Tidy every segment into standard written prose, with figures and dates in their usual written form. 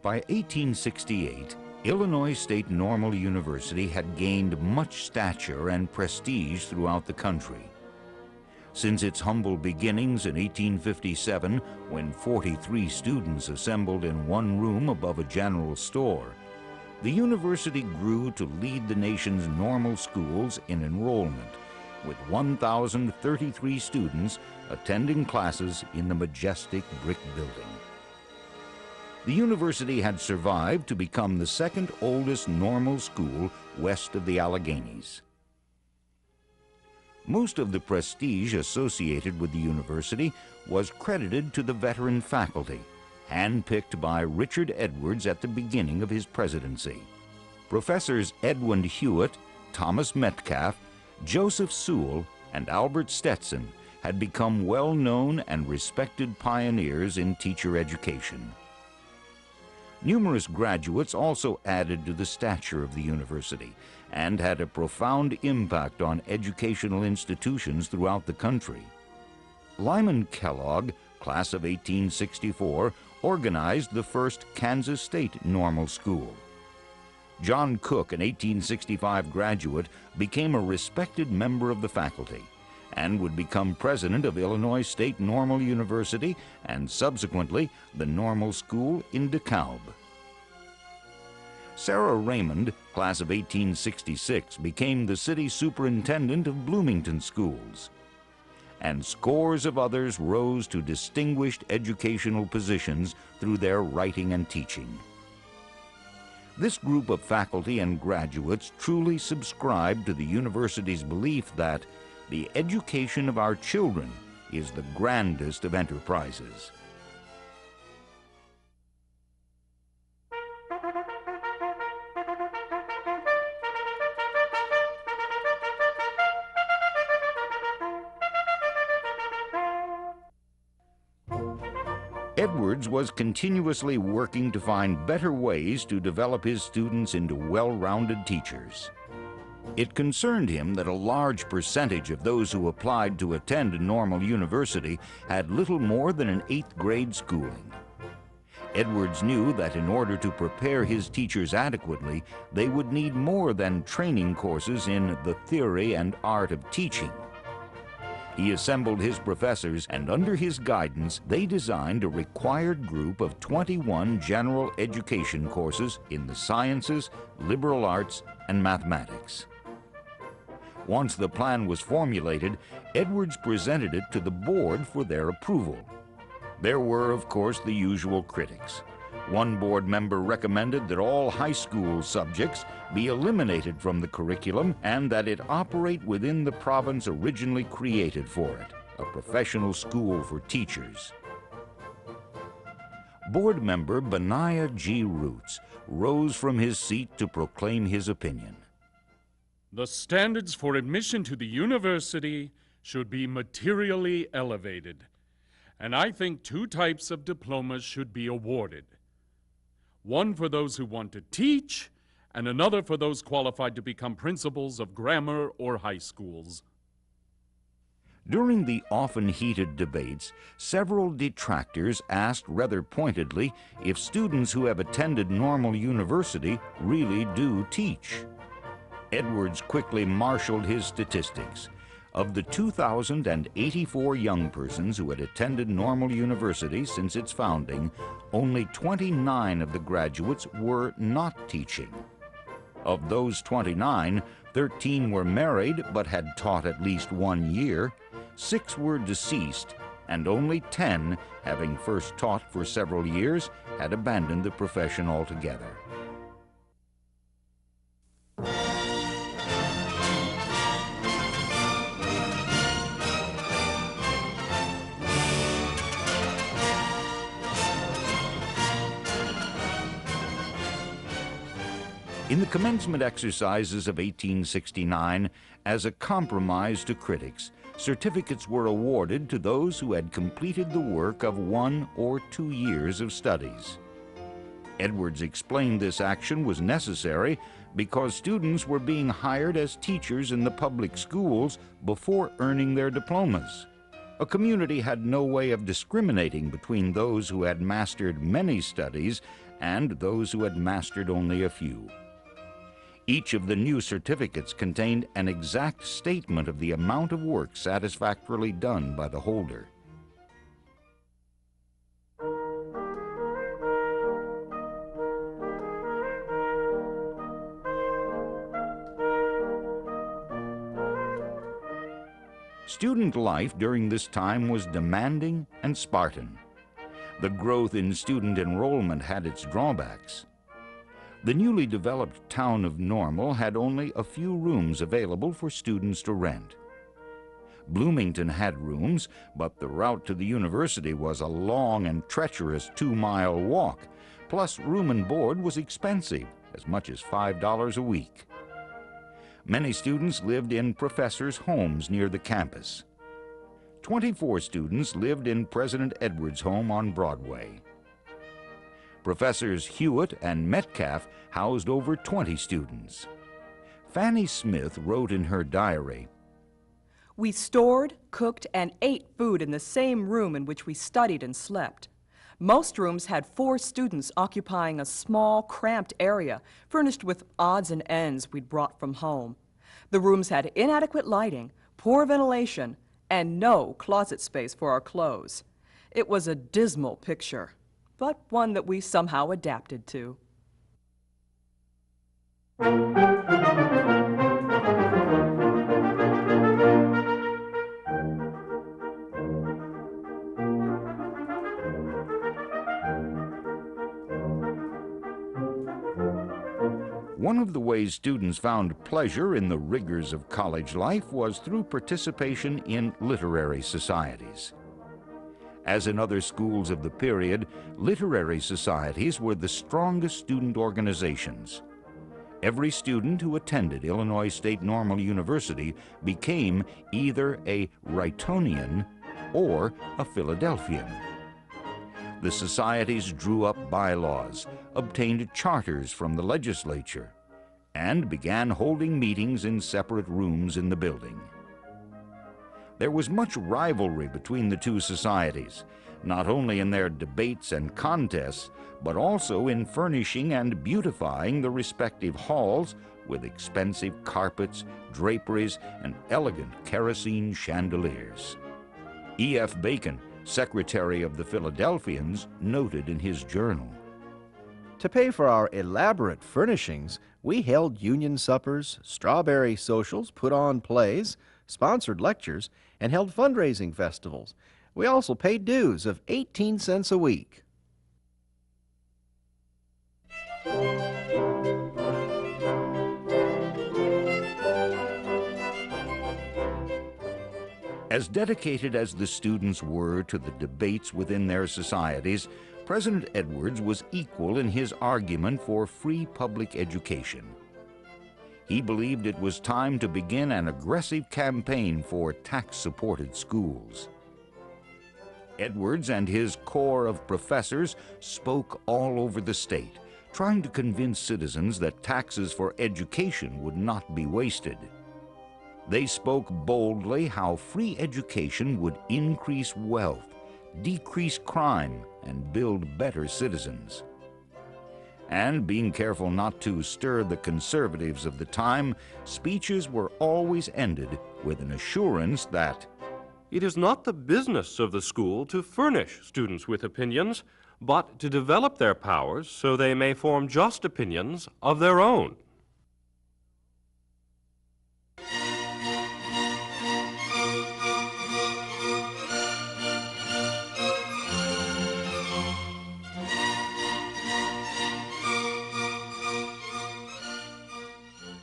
By 1868, Illinois State Normal University had gained much stature and prestige throughout the country. Since its humble beginnings in 1857, when 43 students assembled in one room above a general store, the university grew to lead the nation's normal schools in enrollment, with 1,033 students attending classes in the majestic brick building. The university had survived to become the second oldest normal school west of the Alleghenies. Most of the prestige associated with the university was credited to the veteran faculty, handpicked by Richard Edwards at the beginning of his presidency. Professors Edwin Hewitt, Thomas Metcalf, Joseph Sewell, and Albert Stetson had become well-known and respected pioneers in teacher education. Numerous graduates also added to the stature of the university and had a profound impact on educational institutions throughout the country. Lyman Kellogg, class of 1864, organized the first Kansas State Normal School. John Cook, an 1865 graduate, became a respected member of the faculty and would become president of Illinois State Normal University and subsequently the Normal School in DeKalb. Sarah Raymond, class of 1866, became the city superintendent of Bloomington schools, and scores of others rose to distinguished educational positions through their writing and teaching. This group of faculty and graduates truly subscribed to the university's belief that the education of our children is the grandest of enterprises. Edwards was continuously working to find better ways to develop his students into well-rounded teachers. It concerned him that a large percentage of those who applied to attend a normal university had little more than an 8th grade schooling. Edwards knew that in order to prepare his teachers adequately, they would need more than training courses in the theory and art of teaching. He assembled his professors, and under his guidance, they designed a required group of 21 general education courses in the sciences, liberal arts, and mathematics. Once the plan was formulated, Edwards presented it to the board for their approval. There were, of course, the usual critics. One board member recommended that all high school subjects be eliminated from the curriculum and that it operate within the province originally created for it, a professional school for teachers. Board member Benaiah G. Roots rose from his seat to proclaim his opinion. The standards for admission to the university should be materially elevated, and I think 2 types of diplomas should be awarded. One for those who want to teach, and another for those qualified to become principals of grammar or high schools. During the often heated debates, several detractors asked rather pointedly if students who have attended normal university really do teach. Edwards quickly marshaled his statistics. Of the 2,084 young persons who had attended normal university since its founding, only 29 of the graduates were not teaching. Of those 29, 13 were married but had taught at least 1 year, 6 were deceased, and only 10, having first taught for several years, had abandoned the profession altogether. In the commencement exercises of 1869, as a compromise to critics, certificates were awarded to those who had completed the work of 1 or 2 years of studies. Edwards explained this action was necessary because students were being hired as teachers in the public schools before earning their diplomas. A community had no way of discriminating between those who had mastered many studies and those who had mastered only a few. Each of the new certificates contained an exact statement of the amount of work satisfactorily done by the holder. Student life during this time was demanding and Spartan. The growth in student enrollment had its drawbacks. The newly developed town of Normal had only a few rooms available for students to rent. Bloomington had rooms, but the route to the university was a long and treacherous 2-mile walk, plus room and board was expensive, as much as $5 a week. Many students lived in professors' homes near the campus. 24 students lived in President Edwards' home on Broadway. Professors Hewitt and Metcalf housed over 20 students. Fanny Smith wrote in her diary, "We stored, cooked, and ate food in the same room in which we studied and slept. Most rooms had 4 students occupying a small, cramped area furnished with odds and ends we'd brought from home. The rooms had inadequate lighting, poor ventilation, and no closet space for our clothes. It was a dismal picture, but one that we somehow adapted to." One of the ways students found pleasure in the rigors of college life was through participation in literary societies. As in other schools of the period, literary societies were the strongest student organizations. Every student who attended Illinois State Normal University became either a Wrightonian or a Philadelphian. The societies drew up bylaws, obtained charters from the legislature, and began holding meetings in separate rooms in the building. There was much rivalry between the two societies, not only in their debates and contests, but also in furnishing and beautifying the respective halls with expensive carpets, draperies, and elegant kerosene chandeliers. E.F. Bacon, secretary of the Philadelphians, noted in his journal, "To pay for our elaborate furnishings, we held union suppers, strawberry socials, put on plays, sponsored lectures, and held fundraising festivals. We also paid dues of 18 cents a week." As dedicated as the students were to the debates within their societies, President Edwards was equal in his argument for free public education. He believed it was time to begin an aggressive campaign for tax-supported schools. Edwards and his corps of professors spoke all over the state, trying to convince citizens that taxes for education would not be wasted. They spoke boldly how free education would increase wealth, decrease crime, and build better citizens. And being careful not to stir the conservatives of the time, speeches were always ended with an assurance that it is not the business of the school to furnish students with opinions, but to develop their powers so they may form just opinions of their own.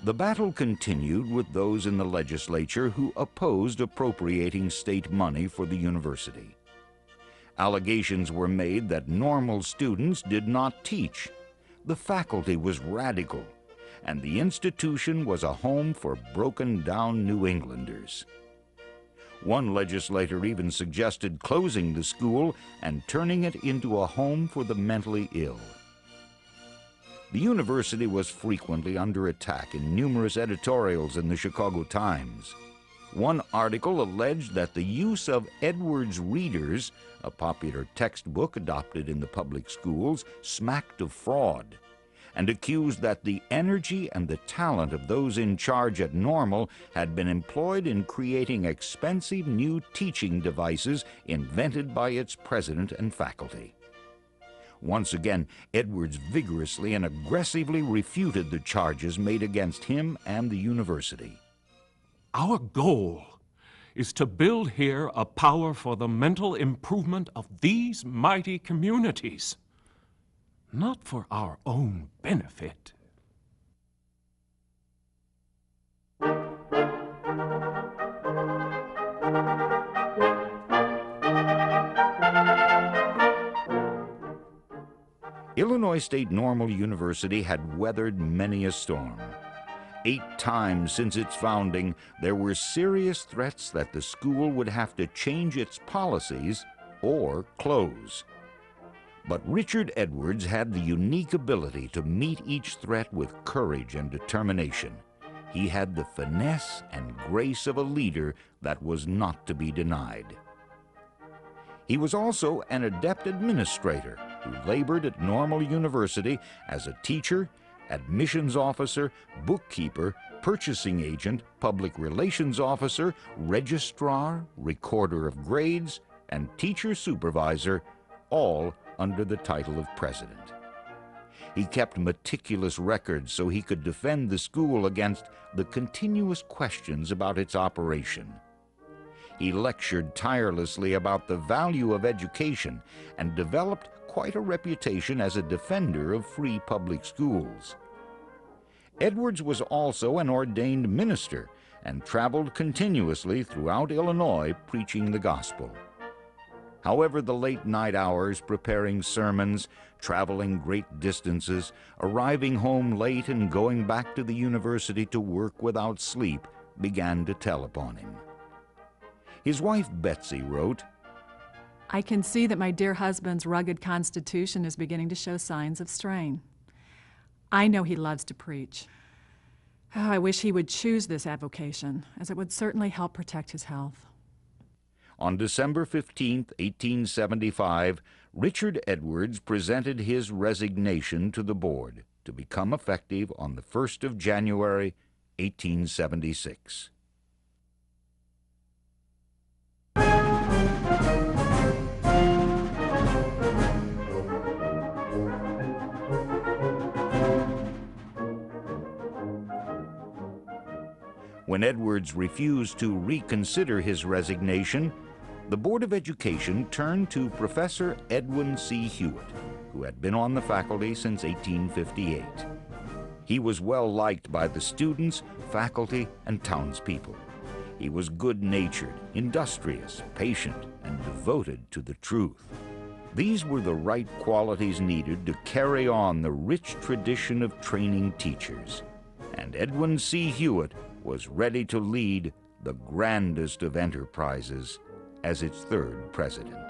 The battle continued with those in the legislature who opposed appropriating state money for the university. Allegations were made that normal students did not teach, the faculty was radical, and the institution was a home for broken-down New Englanders. One legislator even suggested closing the school and turning it into a home for the mentally ill. The university was frequently under attack in numerous editorials in the Chicago Times. One article alleged that the use of Edwards' Readers, a popular textbook adopted in the public schools, smacked of fraud, and accused that the energy and the talent of those in charge at Normal had been employed in creating expensive new teaching devices invented by its president and faculty. Once again, Edwards vigorously and aggressively refuted the charges made against him and the university. Our goal is to build here a power for the mental improvement of these mighty communities, not for our own benefit. Illinois State Normal University had weathered many a storm. 8 times since its founding, there were serious threats that the school would have to change its policies or close. But Richard Edwards had the unique ability to meet each threat with courage and determination. He had the finesse and grace of a leader that was not to be denied. He was also an adept administrator who labored at Normal University as a teacher, admissions officer, bookkeeper, purchasing agent, public relations officer, registrar, recorder of grades, and teacher supervisor, all under the title of president. He kept meticulous records so he could defend the school against the continuous questions about its operation. He lectured tirelessly about the value of education and developed quite a reputation as a defender of free public schools. Edwards was also an ordained minister and traveled continuously throughout Illinois preaching the gospel. However, the late night hours preparing sermons, traveling great distances, arriving home late and going back to the university to work without sleep began to tell upon him. His wife Betsy wrote, "I can see that my dear husband's rugged constitution is beginning to show signs of strain. I know he loves to preach. Oh, I wish he would choose this avocation, as it would certainly help protect his health." On December 15, 1875, Richard Edwards presented his resignation to the board to become effective on the 1st of January, 1876. When Edwards refused to reconsider his resignation, the Board of Education turned to Professor Edwin C Hewitt, who had been on the faculty since 1858. He was well liked by the students, faculty, and townspeople. He was good-natured, industrious, patient, and devoted to the truth. These were the right qualities needed to carry on the rich tradition of training teachers. And Edwin C Hewitt was ready to lead the grandest of enterprises as its 3rd president.